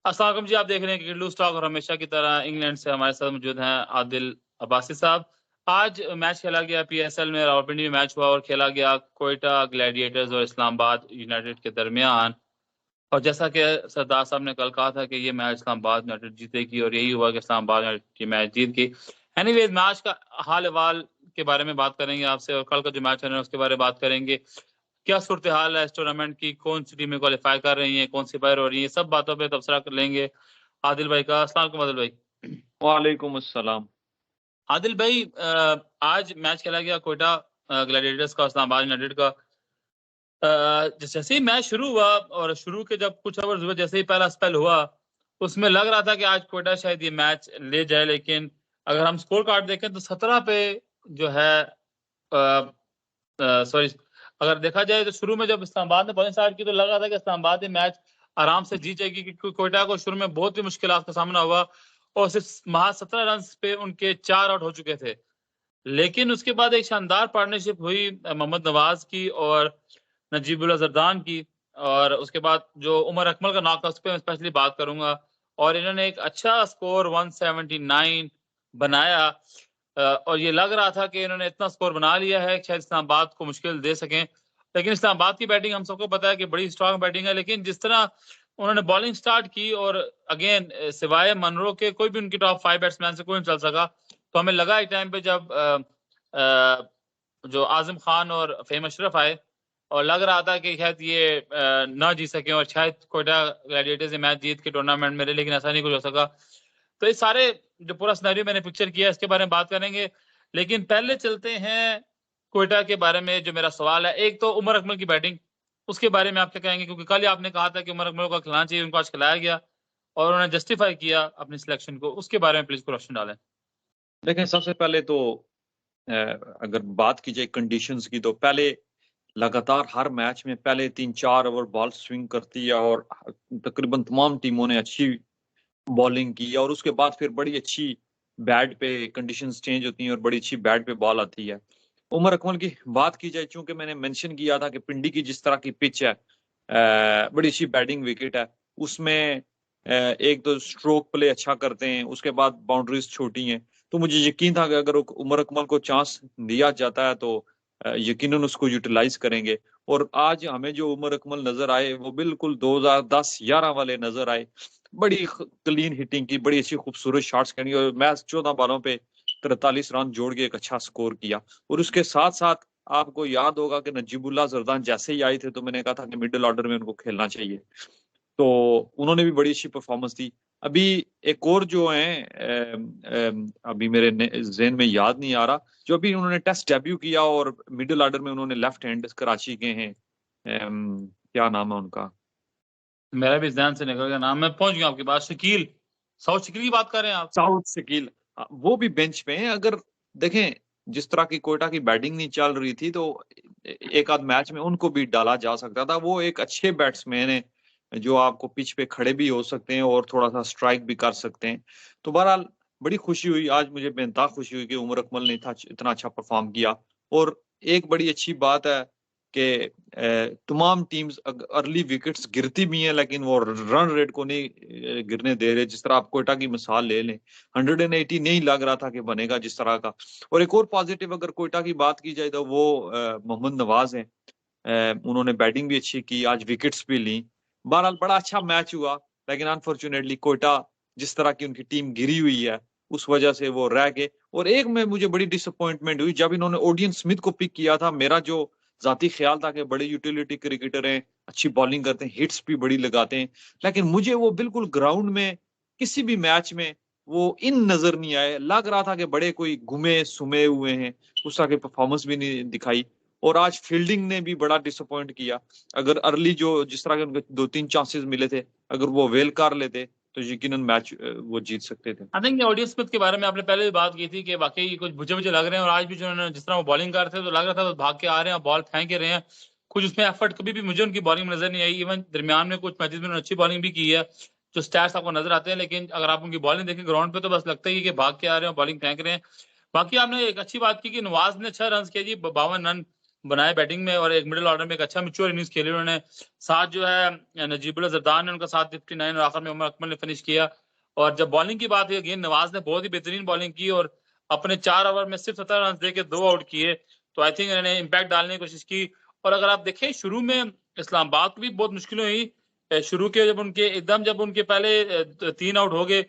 अस्सलाम वालेकुम जी, आप देख रहे हैं क्रिकेट लूज़ टॉक और हमेशा की तरह इंग्लैंड से हमारे साथ मौजूद हैं आदिल अब्बासी साहब। आज मैच खेला गया पीएसएल में, रावलपिंडी में मैच हुआ और खेला गया कोयटा ग्लैडिएटर्स और इस्लामाबाद यूनाइटेड के दरमियान। और जैसा कि सरदार साहब ने कल कहा था कि ये मैच इस्लामाबाद यूनाइटेड जीतेगी और यही हुआ कि इस्लामाबाद यूनाइटेड ये मैच जीत गई। एनीवेज मैच का हाल-अहवाल के बारे में बात करेंगे आपसे और कल का जो मैच है उसके बारे में बात करेंगे। क्या सूरत-ए-हाल है इस टूर्नामेंट की? कौन-सी टीमें क्वालीफाई कर रही हैं? कौन-सी बाहर हो रही हैं? सब बातों पे तबसरा कर लेंगे आदिल भाई का। अस्सलाम वालेकुम आदिल भाई। वालेकुम अस्सलाम। आदिल भाई आज मैच खेला गया कोयटा ग्लैडिएटर्स का इस्लामाबाद यूनाइटेड का। जैसे ही मैच शुरू हुआ और शुरू के जब कुछ ओवर्स हुए, जैसे ही पहला स्पेल हुआ, उसमें लग रहा था कि आज कोयटा शायद ये मैच ले जाए, लेकिन अगर हम स्कोर कार्ड देखें तो 17 पे जो है सॉरी, अगर देखा जाए तो शुरू में जब इस्लामाबाद ने बॉलिंग स्टार्ट की तो लग रहा था कि इस्लामाबाद ये मैच आराम से जीत जाएगी, क्योंकि कोयटा को शुरू में बहुत ही मुश्किलात का सामना हुआ और सिर्फ महज 17 रन पे उनके 4 आउट हो चुके थे। लेकिन उसके बाद एक शानदार पार्टनरशिप हुई मोहम्मद नवाज की और नजीबुल्लाह जरदान की, और उसके बाद जो उमर अकमल का नॉक था उस पे मैं स्पेशली बात करूंगा। और इन्होंने एक अच्छा स्कोर 179 बनाया, और ये लग रहा था कि इन्होंने इतना स्कोर बना लिया है कि शायद इस्लामाबाद को मुश्किल दे सकें। लेकिन इस्लामाबाद की बैटिंग हम सबको पता है कि बड़ी स्ट्रांग बैटिंग है, लेकिन जिस तरह उन्होंने बॉलिंग स्टार्ट की और अगेन सिवाय मनरो के कोई भी उनकी टॉप 5 बैट्समैन से कोई नहीं चल सका। तो हमें लगा एक टाइम पे जब जो आज़म खान और फ़हीम अशरफ आए और लग रहा था कि शायद ये ना जीत सकें और शायद कोयटा ग्लैडिएटर्स ये मैच जीत के टूर्नामेंट में रहे, लेकिन ऐसा नहीं कुछ हो सका। तो ये सारे जो पूरा सिनेरियो मैंने पिक्चर किया है इसके बारे में बात करेंगे। लेकिन पहले चलते हैं कोयटा के बारे में। जो मेरा सवाल है, एक तो उमर अकमल की बैटिंग, उसके बारे में आप क्या कहेंगे? क्योंकि कल ही आपने कहा था कि उमर अकमल को खिलाना चाहिए, उनको आज खिलाया गया और उन्होंने जस्टिफाई किया अपनी सिलेक्शन को। उसके बारे में प्लीज़ कोई रोशनी डालें। देखें, सबसे पहले तो अ, अगर बात की जाए कंडीशंस की, तो पहले लगातार हर मैच में पहले 3-4 ओवर बॉल स्विंग करती है और तकरीबन तमाम टीमों ने अच्छी बॉलिंग की और उसके बाद फिर बड़ी अच्छी बैट पे कंडीशंस चेंज होती हैं और बड़ी अच्छी बैट पे बॉल आती है। उमर अकमल की बात की जाए, चूँकि मैंने मेंशन किया था कि पिंडी की जिस तरह की पिच है, बड़ी अच्छी बैटिंग विकेट है, उसमें एक तो स्ट्रोक प्ले अच्छा करते हैं, उसके बाद बाउंड्रीज़ छोटी हैं। तो मुझे यकीन था कि अगर उमर अकमल को चांस दिया जाता है तो यकीनन उसको यूटिलाइज़ करेंगे। और आज हमें जो उमर अकमल नज़र आए वो बिल्कुल 2010-11 वाले नज़र आए। बड़ी ख क्लीन हिटिंग की, बड़ी अच्छी खूबसूरत शॉट्स खेली और मैच 14 बॉलों पे 43 रन जोड़ के एक अच्छा स्कोर किया। और उसके साथ-साथ आपको याद होगा कि नजीबुल्लाह जरदान जैसे ही आए थे तो मैंने कहा था कि मिडल ऑर्डर में उनको खेलना चाहिए। तो उन्होंने भी बड़ी अच्छी परफ़ॉर्मेंस दी। अभी एक और जो हैं अभी मेरे ज़हन में याद नहीं आ रहा, जो अभी उन्होंने टेस्ट डेब्यू किया और मिडल ऑर्डर में उन्होंने लेफ्ट हैंड कराची के हैं, क्या नाम है उनका? मेरा भी ज़हन से निकल गया नाम, मैं पहुँच गया आपके पास। शकील, साउथ शकील की बात कर रहे हैं आप? साउथ शकील। वो भी बेंच पे हैं। अगर देखें, जिस तरह की कोयटा की बैटिंग नहीं चल रही थी तो एक आध मैच में उनको भी डाला जा सकता था। वो एक अच्छे बैट्समैन हैं, जो आपको पिच पे खड़े भी हो सकते हैं और थोड़ा-सा स्ट्राइक भी कर सकते हैं। तो बहरहाल बड़ी खुशी हुई, आज मुझे बेइंतहा खुशी हुई कि उमर अकमल ने इतना अच्छा परफ़ॉर्म किया। और एक बड़ी अच्छी बात है कि तमाम टीम्स अर्ली विकेट्स गिरती भी हैं, लेकिन वो रन रेट को नहीं गिरने दे रहे। जिस तरह आप कोयटा की मिसाल ले लें, 180 नहीं लग रहा था कि बनेगा जिस तरह का। और एक और पॉजिटिव अगर कोयटा की बात की जाए तो वो मोहम्मद नवाज हैं। उन्होंने बैटिंग भी अच्छी की, आज विकेट्स भी लीं। बहरहाल बड़ा अच्छा मैच हुआ, लेकिन अनफॉर्चुनेटली कोयटा जिस तरह की उनकी टीम गिरी हुई है, उस वजह से वो रह गए। और एक में मुझे बड़ी डिसअपॉइंटमेंट हुई जब इन्होंने ओडियन स्मिथ को पिक किया था। मेरा जो ज़ाती ख़्याल था कि बड़े यूटिलिटी क्रिकेटर हैं, अच्छी बॉलिंग करते हैं, हिट्स भी बड़ी लगाते हैं। लेकिन मुझे वो बिल्कुल ग्राउंड में किसी भी मैच में वो इन नज़र नहीं आए। लग रहा था कि बड़े कोई घुमे-सुमे हुए हैं, उस तरह की परफ़ॉर्मेंस भी नहीं दिखाई। और आज फील्डिंग ने भी बड़ा डिसअपॉइंट किया। अगर अर्ली जो जिस तरह के उनको 2-3 चांसेस मिले थे, अगर वो अवेल कर लेते तो यकीनन मैच वो जीत सकते थे। आई थिंक ऑडियो स्मिथ के बारे में आपने पहले भी बात की थी कि वाक़ई कुछ भुजे-भुजे लग रहे हैं और आज भी जो उन्होंने जिस तरह वो बॉलिंग कर रहे थे तो लग रहा था वो भाग के आ रहे हैं और बॉल फेंक ही रहे हैं। कुछ उसमें एफर्ट कभी भी मुझे उनकी बॉलिंग में नज़र नहीं आई। इवन दरमियान में कुछ मैचेज़ में उन्होंने अच्छी बॉलिंग भी की है, जो स्टैट्स आपको नज़र आते हैं, लेकिन अगर आप उनकी बॉलिंग देखें ग्राउंड पे तो बस लगता ही है कि भाग के आ रहे हैं और बॉलिंग फेंक रहे हैं। बाकी आपने एक अच्छी बात की कि नवाज़ ने 6 रन्स किए जी, ब 52 रन बनाए बैटिंग में और एक मिडिल ऑर्डर में एक अच्छा मैच्योर इनिंग्स खेली उन्होंने। साथ जो है नजीबुल जरदान ने उनका साथ 59 और आखिर में उमर अकमल ने फिनिश किया। और जब बॉलिंग की बात हुई अगेन नवाज ने बहुत ही बेहतरीन बॉलिंग की और अपने 4 ओवर में सिर्फ 17 रन देके 2 आउट किए। तो आई थिंक इन्होंने इम्पैक्ट डालने की कोशिश की। और अगर आप देखें शुरू में इस्लामाबाद को भी बहुत मुश्किलें हुई शुरू के जब उनके पहले 3 आउट हो गए,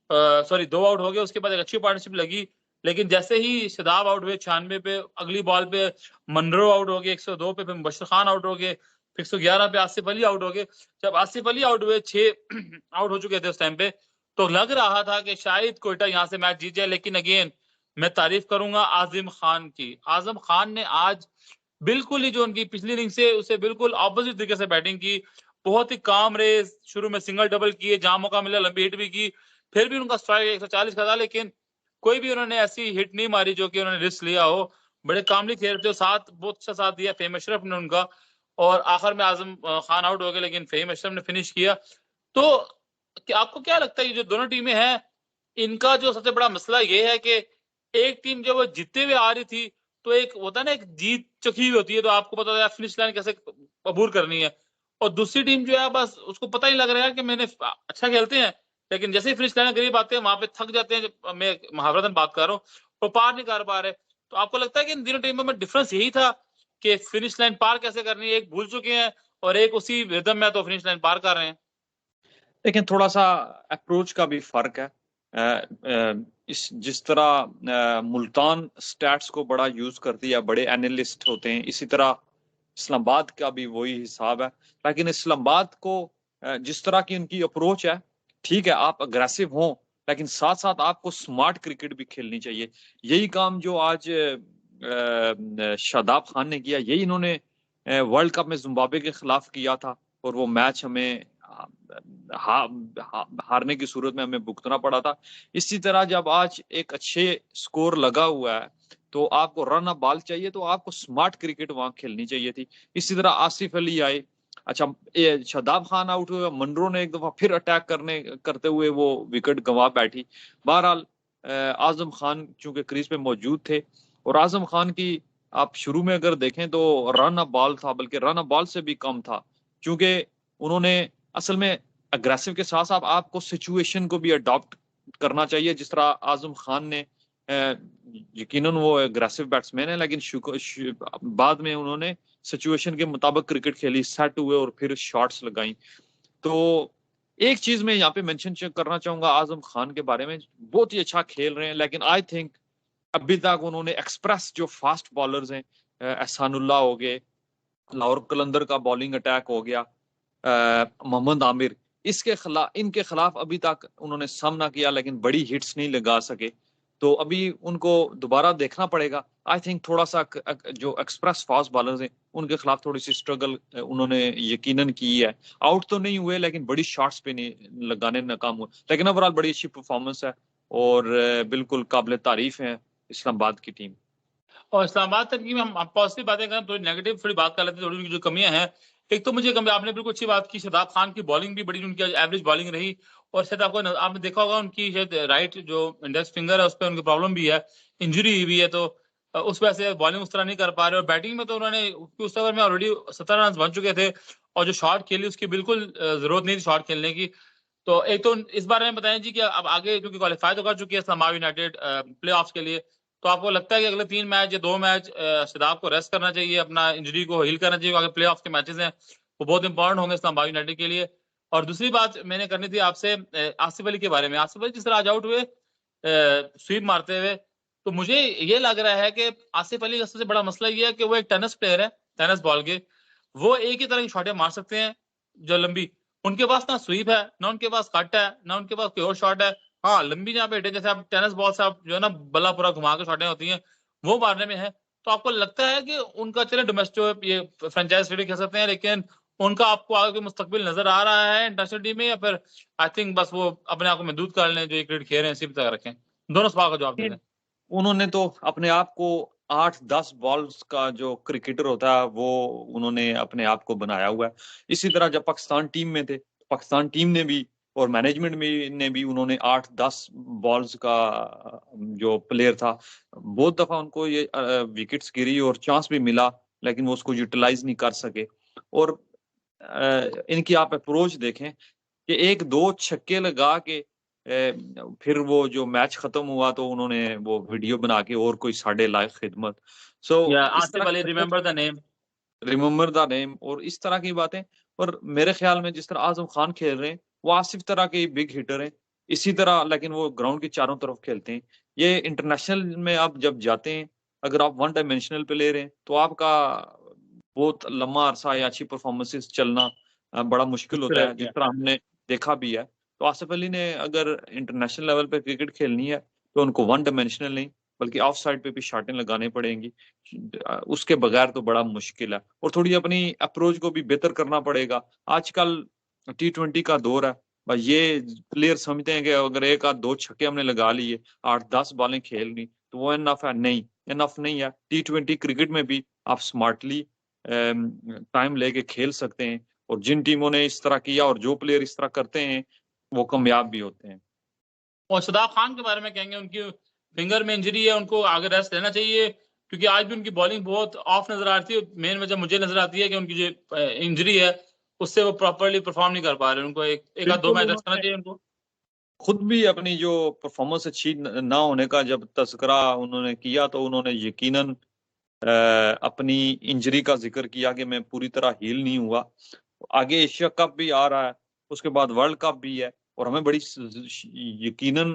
सॉरी 2 आउट हो गए, उसके बाद एक अच्छी पार्टनरशिप लगी। लेकिन जैसे ही शादाब आउट हुए 96 पे, अगली बॉल पे मनरो आउट हो गए 102 पे, फिर मुबशर खान आउट हो गए, फिर 111 पे आसिफ अली आउट हो गए। जब आसिफ अली आउट हुए 6 आउट हो चुके थे उस टाइम पे, तो लग रहा था कि शायद कोयटा यहाँ से मैच जीत जाए। लेकिन अगेन मैं तारीफ करूंगा आजिम खान की। आजम खान ने आज बिल्कुल ही जो उनकी पिछली इनिंग से उसे बिल्कुल ऑपोजिट तरीके से बैटिंग की। बहुत ही काम रहे, शुरू में सिंगल डबल किए, जहां मौका मिला लंबी हिट भी की, फिर भी उनका स्ट्राइक 140 का था, लेकिन कोई भी उन्होंने ऐसी हिट नहीं मारी जो कि उन्होंने रिस्क लिया हो। बड़े कामली खेल रहे थे, साथ बहुत अच्छा साथ दिया फेम अशरफ ने उनका। और आखिर में आजम खान आउट हो गए, लेकिन फेम अशरफ ने फिनिश किया। तो आपको क्या लगता है ये जो दोनों टीमें हैं, इनका जो सबसे बड़ा मसला ये है कि एक टीम जब वो जीतते हुए आ रही थी, तो एक होता है ना, एक जीत चुकी हुई होती है, तो आपको पता है फिनिश लाइन कैसे अबूर करनी है। और दूसरी टीम जो है बस उसको पता ही लग रहा है कि मैंने अच्छा खेलते हैं, लेकिन जैसे ही फिनिश लाइन करीब आते हैं वहां पे थक जाते हैं। मैं महावरतन बात कर रहा हूँ, वो पार नहीं कर पा रहे। तो आपको लगता है कि इन दोनों टीमों में डिफरेंस यही था कि फिनिश लाइन पार कैसे करनी है? एक भूल चुके हैं और एक उसी रिदम में तो फिनिश लाइन पार कर रहे हैं। लेकिन थोड़ा सा अप्रोच का भी फर्क है। इस जिस तरह मुल्तान स्टैट्स को बड़ा यूज करती है, बड़े एनालिस्ट होते हैं, इसी तरह इस्लामाबाद का भी वही हिसाब है। लेकिन इस्लामाबाद को जिस तरह की उनकी अप्रोच है, ठीक है आप अग्रेसिव हो, लेकिन साथ साथ आपको स्मार्ट क्रिकेट भी खेलनी चाहिए। यही काम जो आज शादाब खान ने किया, यही इन्होंने वर्ल्ड कप में जिम्बाब्वे के खिलाफ किया था, और वो मैच हमें हारने की सूरत में हमें भुगतना पड़ा था। इसी तरह जब आज एक अच्छे स्कोर लगा हुआ है, तो आपको रन अप बॉल चाहिए, तो आपको स्मार्ट क्रिकेट वहां खेलनी चाहिए थी। इसी तरह आसिफ अली आए, अच्छा शादाब खान आउट हुआ, मनरो ने एक दफा फिर अटैक करते हुए वो विकेट गंवा बैठी। बहरहाल आजम खान चूंकि क्रीज पे मौजूद थे, और आजम खान की आप शुरू में अगर देखें तो रन अप बॉल था, बल्कि रन अप बॉल से भी कम था, क्योंकि उन्होंने असल में अग्रेसिव के साथ साथ आपको सिचुएशन को भी अडॉप्ट करना चाहिए। जिस तरह आजम खान ने यकीनन वो अग्रेसिव बैट्समैन है, लेकिन बाद में उन्होंने सिचुएशन के मुताबिक क्रिकेट खेली, सेट हुए और फिर शॉट्स लगाई। तो एक चीज मैं यहाँ पे मेंशन करना चाहूंगा आजम खान के बारे में, बहुत ही अच्छा खेल रहे हैं, लेकिन आई थिंक अभी तक उन्होंने एक्सप्रेस जो फास्ट बॉलर्स हैं, एहसानुल्लाह हो गए, लाहौर कलंदर का बॉलिंग अटैक हो गया, मोहम्मद आमिर, इनके खिलाफ अभी तक उन्होंने सामना किया, लेकिन बड़ी हिट्स नहीं लगा सके। तो अभी उनको दोबारा देखना पड़ेगा। आई थिंक थोड़ा सा जो एक्सप्रेस फास्ट बॉलर्स हैं उनके खिलाफ थोड़ी सी स्ट्रगल उन्होंने यकीनन की है। आउट तो नहीं हुए, लेकिन बड़ी शॉट्स पे नहीं लगाने नाकाम हुए। लेकिन ओवरऑल बड़ी अच्छी परफॉर्मेंस है, और बिल्कुल काबिल तारीफ है इस्लामाबाद की टीम। और इस्लामाबाद तक की हम पॉजिटिव बातें करें, थोड़ी नेगेटिव थोड़ी बात कर लेते हैं, थोड़ी उनकी जो कमियां हैं। एक तो मुझे कमी, आपने बिल्कुल अच्छी बात की, शादाब खान की बॉलिंग भी बड़ी उनकी एवरेज बॉलिंग रही। और शायद आपने देखा होगा उनकी शायद राइट जो इंडेक्स फिंगर है उस पर उनकी प्रॉब्लम भी है, इंजरी हुई है, तो उस वजह से बॉलिंग उस तरह नहीं कर पा रहे। और बैटिंग में तो उन्होंने उस ओवर में ऑलरेडी 17 रन बन चुके थे, और जो शॉट खेली उसकी बिल्कुल जरूरत नहीं थी शॉट खेलने की। तो एक तो इस बारे में बताएं जी कि अब आगे क्योंकि क्वालिफाई तो कर चुकी है इस्लामाबाद यूनाइटेड प्ले ऑफ के लिए, तो आपको लगता है कि अगले 3 मैच या 2 मैच शादाब को रेस्ट करना चाहिए, अपना इंजरी को हील करना चाहिए, आगे प्ले ऑफ के मैचेस हैं वो बहुत इंपॉर्टेंट होंगे इस्लामाबाद यूनाइटेड के लिए। और दूसरी बात मैंने करनी थी आपसे आसिफ अली के बारे में। आसिफ अली जिस तरह आज आउट हुए स्वीप मारते हुए, तो मुझे ये लग रहा है कि आसिफ अली का सबसे बड़ा मसला ये है कि वो एक टेनिस प्लेयर है, टेनिस बॉल के वो एक ही तरह की शॉटें मार सकते हैं जो लंबी। उनके पास ना स्वीप है, ना उनके पास कट है, ना उनके पास कोई और शॉट है। हाँ लंबी जहाँ पे हिटे, जैसे आप टेनिस बॉल से आप जो है ना बल्ला पूरा घुमा के शॉटें होती हैं वो मारने में है। तो आपको लगता है कि उनका, चले डोमेस्टिक ये फ्रेंचाइज क्रिकेट खेल सकते हैं, लेकिन उनका आपको आगे मुस्तकबिल नजर आ रहा है इंटरनेशनल टीम में, या फिर आई थिंक बस वो अपने आप को महदूद कर लें, जो ये क्रिकेट खेल रहे हैं इसी तक रखें? दोनों सवाल का जवाब दे दें। उन्होंने तो अपने आप को 8-10 बॉल्स का जो क्रिकेटर होता है वो उन्होंने अपने आप को बनाया हुआ है। इसी तरह जब पाकिस्तान टीम में थे, पाकिस्तान टीम ने भी और मैनेजमेंट में ने भी उन्होंने 8-10 बॉल्स का जो प्लेयर था, बहुत दफा उनको ये विकेट्स गिरी और चांस भी मिला, लेकिन वो उसको यूटिलाइज नहीं कर सके। और इनकी आप अप्रोच देखें कि 1-2 छक्के लगा के फिर वो जो मैच खत्म हुआ तो उन्होंने वो वीडियो बना के और कोई साढ़े लाख खिदमत। सो इस आसिफ तरह Ali, remember the name. Remember the name और इस तरह की बातें। और मेरे ख्याल में जिस तरह आजम खान खेल रहे हैं वो आसिफ तरह के बिग हिटर हैं इसी तरह, लेकिन वो ग्राउंड के चारों तरफ खेलते हैं। ये इंटरनेशनल में आप जब जाते हैं, अगर आप वन डायमेंशनल प्लेयर हैं तो आपका बहुत लंबा अरसा या अच्छी परफॉर्मेंसेस चलना बड़ा मुश्किल मुश्किल होता है है, जिस क्या? तरह हमने देखा भी है। तो आसिफ अली ने अगर इंटरनेशनल लेवल पे क्रिकेट खेलनी है तो उनको वन डायमेंशनल नहीं बल्कि ऑफ साइड पे भी शॉटें लगाने पड़ेंगी। उसके बगैर तो बड़ा मुश्किल है और थोड़ी अपनी अप्रोच को भी बेहतर करना पड़ेगा। आजकल T20 का दौर है भाई, ये प्लेयर समझते हैं कि अगर 1-2 छक्के हमने लगा लिए, 8-10 बॉलें खेल ली तो वो इनफ है। नहीं, इनफ नहीं है। T20 क्रिकेट में भी आप स्मार्टली टाइम लेके खेल सकते हैं और जिन टीमों ने इस तरह किया और जो प्लेयर इस तरह करते हैं वो कामयाब भी होते हैं। और शदाब खान के बारे में कहेंगे, उनकी फिंगर में इंजरी है, उनको आगे रेस्ट लेना चाहिए, क्योंकि आज भी उनकी बॉलिंग बहुत ऑफ नजर आ रही थी। मेन वजह मुझे नजर आती है कि उनकी जो इंजरी है उससे वो प्रॉपरली परफॉर्म नहीं कर पा रहे। उनको एक आध 2 बिल्कुल, मैच रेस्ट करना उन्होंने चाहिए उनको। खुद भी अपनी जो परफॉर्मेंस अच्छी ना होने का जब तज़किरा उन्होंने किया तो उन्होंने यकीनन अपनी इंजरी का जिक्र किया कि मैं पूरी तरह हील नहीं हुआ। आगे एशिया कप भी आ रहा है, उसके बाद वर्ल्ड कप भी है और हमें बड़ी यकीनन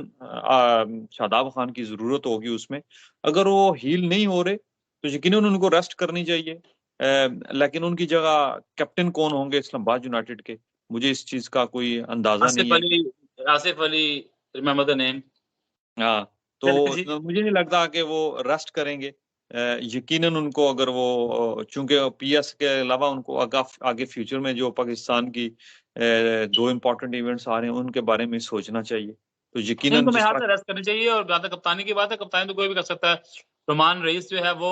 शादाब खान की जरूरत होगी उसमें। अगर वो हील नहीं हो रहे तो यकीनन उनको रेस्ट करनी चाहिए। लेकिन उनकी जगह कैप्टन कौन होंगे इस्लामाबाद यूनाइटेड के, मुझे इस चीज का कोई अंदाजा नहीं आसिफ है। Ali, Asif Ali, remember the name. हाँ, चलिए जी। तो मुझे नहीं लगता कि वो रेस्ट करेंगे। यकीनन उनको अगर वो चूंकि PS के अलावा उनको आगे फ्यूचर में जो पाकिस्तान की 2 इम्पोर्टेंट इवेंट्स आ रहे हैं उनके बारे में सोचना चाहिए। तो यकीनन इनको मेरे जिस हाथ तरह से रेस्ट करनी चाहिए। और जहाँ तक कप्तानी की बात है, कप्तानी तो कोई भी कर सकता है। रुमान रईस जो है वो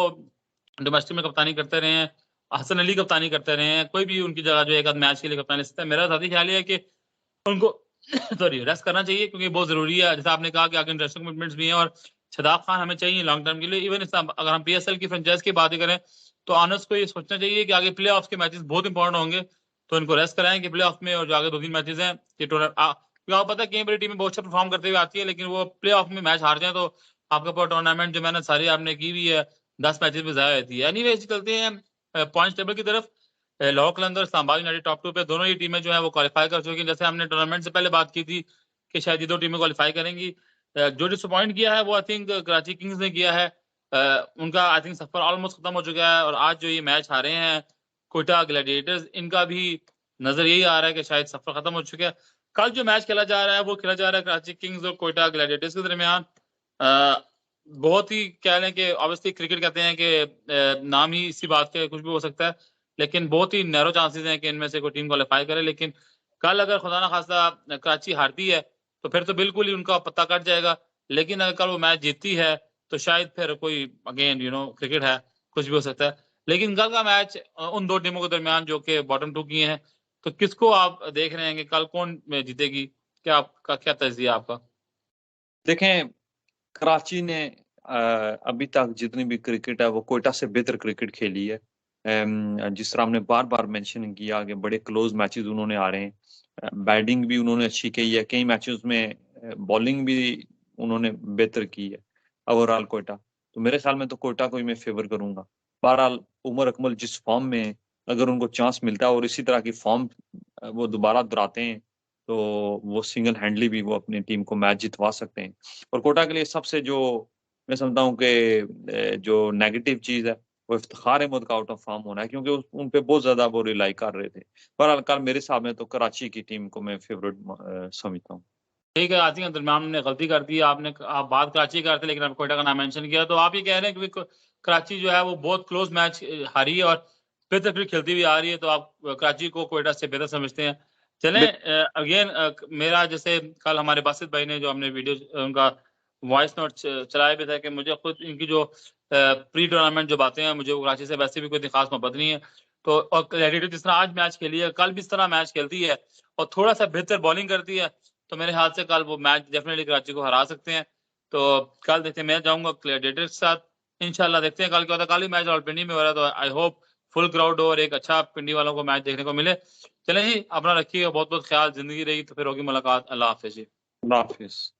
डोमेस्टिक में कप्तानी करते रहे हैं, हसन अली कप्तानी करते रहे हैं, कोई भी उनकी जगह जो एक आध मैच के लिए कप्तानी ले सकता है। मेरा साथी ख्याल है कि उनको सॉरी रेस्ट करना चाहिए, क्योंकि बहुत जरूरी है। जैसा आपने कहा कि आगे इंटरेस्टिंग कमिटमेंट्स भी हैं और शदाब खान हमें चाहिए लॉन्ग टर्म के लिए। इवन अगर हम PSL की फ्रेंचाइज की बात करें तो ऑनर्स को ये सोचना चाहिए कि आगे प्ले ऑफ के मैचेस बहुत इंपॉर्टेंट होंगे, तो इनको रेस्ट कराएं कि प्ले ऑफ में और जो आगे 2-3 मैचेस हैं ये टूर्नामेंट, क्योंकि आपको पता है कई बड़ी टीमें बहुत अच्छा परफॉर्म करते हुए आती है, लेकिन वो प्ले ऑफ में मैच हार जाए तो आपका पूरा टूर्नामेंट जो मेहनत सारी आपने की हुई है 10 मैचेस में जाया होती है। एनीवेज चलते हैं पॉइंट टेबल की तरफ। लाहौर कलंदर, इस्लामाबाद यूनाइटेड टॉप 2 पे, दोनों ही टीमें जो है वो क्वालिफाई कर चुकी हैं। जैसे हमने टूर्नामेंट से पहले बात की थी कि शायद ये 2 टीमें क्वालिफाई करेंगी। जो डिसअपॉइंट किया है वो आई थिंक कराची किंग्स ने किया है। उनका आई थिंक सफर ऑलमोस्ट खत्म हो चुका है और आज जो ये मैच हारे हैं कोयटा ग्लैडिएटर्स, इनका भी नजर यही आ रहा है कि शायद सफर खत्म हो चुका है। कल जो मैच खेला जा रहा है वो खेला जा रहा है कराची किंग्स और कोयटा ग्लैडिएटर्स के दरमियान। बहुत ही कह लें कि ऑब्वियसली क्रिकेट कहते हैं कि नाम ही इसी बात के कुछ भी हो सकता है, लेकिन बहुत ही नैरो चांसेस हैं कि इनमें से कोई टीम क्वालिफाई करे। लेकिन कल अगर खुदा ना खास्ता कराची हारती है तो फिर तो बिल्कुल ही उनका पत्ता कट जाएगा। लेकिन अगर कल वो मैच जीतती है तो शायद फिर कोई, अगेन क्रिकेट है, कुछ भी हो सकता है। लेकिन कल का मैच उन 2 टीमों के दरमियान जो कि बॉटम 2 की हैं, तो किसको आप देख रहे हैं कि कल कौन जीतेगी? क्या आपका क्या तजज़िया आपका? देखें, कराची ने अभी तक जितनी भी क्रिकेट है वो कोयटा से बेहतर क्रिकेट खेली है। जिस तरह हमने बार बार मेंशन किया कि बड़े क्लोज मैचेस उन्होंने आ रहे हैं, बैटिंग भी उन्होंने अच्छी की है, कई मैचेस में बॉलिंग भी उन्होंने बेहतर की है ओवरऑल कोयटा। तो मेरे ख्याल में तो कोयटा को ही मैं फेवर करूंगा। बहरहाल उमर अकमल जिस फॉर्म में है, अगर उनको चांस मिलता है और इसी तरह की फॉर्म वो दोबारा दोहराते हैं तो वो सिंगल हैंडली भी वो अपनी टीम को मैच जितवा सकते हैं। और कोटा के लिए सबसे जो मैं समझता हूँ कि जो नेगेटिव चीज है वो इफ्तिखार अहमद का आउट ऑफ फॉर्म होना है, क्योंकि उन पे बहुत ज्यादा वो रिलाई कर रहे थे। पर कल मेरे हिसाब में तो कराची की टीम को मैं फेवरेट समझता हूँ। ठीक है, आती है दरमियान ने गलती कर दी। आप बात कराची कर रहे थे लेकिन आप कोयटा का नाम मेंशन किया, तो आप ये कह रहे हैं कि कराची जो है वो बहुत क्लोज मैच हारी है और बेहतर क्रिकेट खेलती हुई आ रही है, तो आप कराची को कोयटा से बेहतर समझते हैं। चलें, अगेन मेरा जैसे कल हमारे बासित भाई ने जो हमने वीडियो उनका वॉइस नोट चलाया भी था कि मुझे खुद इनकी जो प्री टूर्नामेंट जो बातें हैं, मुझे वो कराची से वैसे भी कोई खास मोहब्बत नहीं है। तो और क्लैरिटी जिस तरह आज मैच खेली है, कल भी इस तरह मैच खेलती है और थोड़ा सा बेहतर बॉलिंग करती है, तो मेरे हाथ से कल वो मैच डेफिनेटली कराची को हरा सकते हैं। तो कल देखते हैं, मैं जाऊंगा ग्लैडिएटर्स के साथ। इंशाल्लाह देखते हैं कल क्या होता है। कल ही मैच रावलपिंडी में हो रहा है, तो आई होप फुल क्राउड हो और एक अच्छा पिंडी वालों को मैच देखने को मिले। चलें जी, अपना रखिएगा, बहुत बहुत ख्याल, जिंदगी रही तो फिर होगी मुलाकात। अल्लाह हाफिज जी। अल्लाह हाफिज।